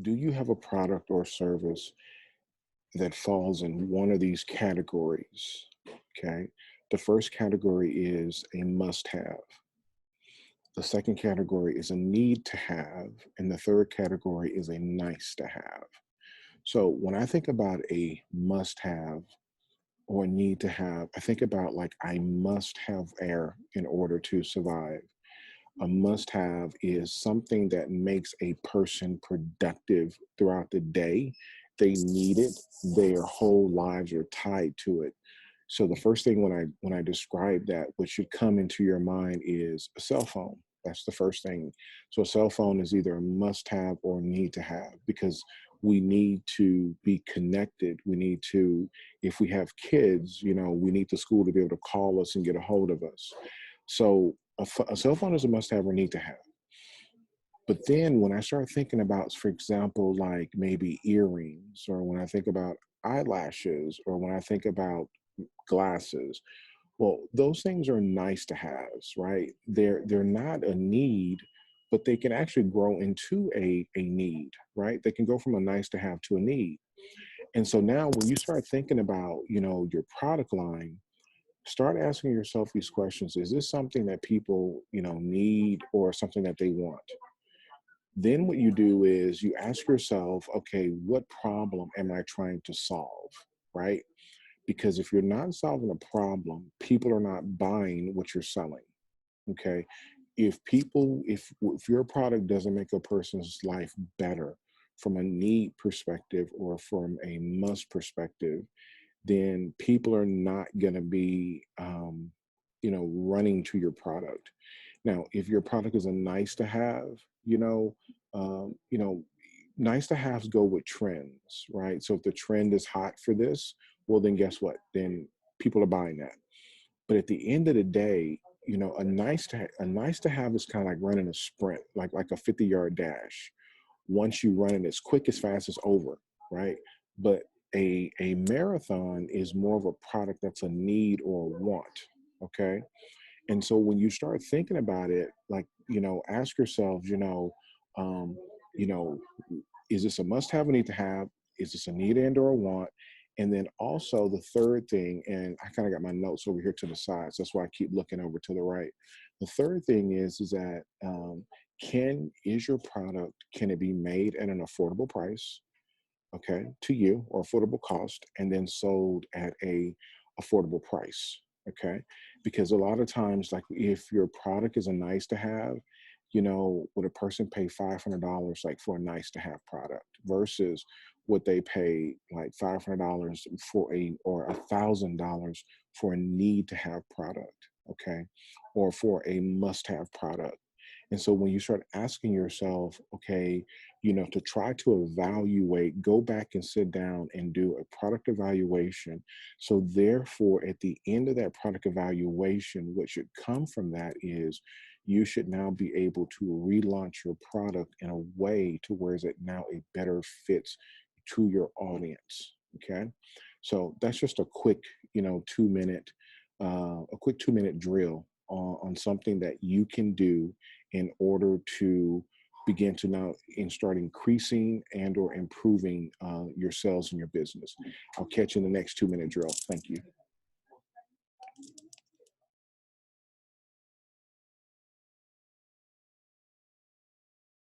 do you have a product or service that falls in one of these categories? Okay. The first category is a must have. The second category is a need to have. And the third category is a nice to have. So when I think about a must have or need to have, I think about like I must have air in order to survive. A must have is something that makes a person productive throughout the day. They need it. Their whole lives are tied to it. So the first thing when I describe that, what should come into your mind is a cell phone. That's the first thing. So a cell phone is either a must have or need to have because we need to be connected. We need to, if we have kids, we need the school to be able to call us and get a hold of us. So a cell phone is a must have or need to have. But then when I start thinking about, for example, like maybe earrings, or when I think about eyelashes, or when I think about glasses, well, those things are nice to haves, right? They're not a need, but they can actually grow into a need, right? They can go from a nice to have to a need. And so now when you start thinking about, your product line, start asking yourself these questions. Is this something that people, need or something that they want? Then what you do is you ask yourself, okay, what problem am I trying to solve? Right? Because if you're not solving a problem, people are not buying what you're selling. Okay. If your product doesn't make a person's life better from a need perspective or from a must perspective, then people are not going to be running to your product. Now if your product is a nice to have, you know um, you know nice to haves go with trends, right? So if the trend is hot for this, well then guess what, then people are buying that. But at the end of the day, a nice to have is kind of like running a sprint, like a 50-yard dash. Once you run it as quick as fast as over, right? But a marathon is more of a product that's a need or a want. Okay. And so when you start thinking about it, like, ask yourself, um, you know, is this a must have or need to have? Is this a need and or a want? And then also the third thing, and I kind of got my notes over here to the side, so that's why I keep looking over to the right. The third thing is that is your product, can it be made at an affordable price, okay, to you, or affordable cost, and then sold at a affordable price, okay? Because a lot of times, like if your product is a nice to have, would a person pay $500 like for a nice to have product versus what they pay like $500 for a or $1,000 for a need to have product, okay, or for a must have product. And so when you start asking yourself, okay, to try to evaluate, go back and sit down and do a product evaluation. So therefore, at the end of that product evaluation, what should come from that is you should now be able to relaunch your product in a way to where is it now it better fits to your audience. Okay. So that's just a quick, 2 minute, a quick 2 minute drill on something that you can do in order to begin to now and start increasing and or improving your sales and your business. I'll catch you in the next 2 minute drill. Thank you.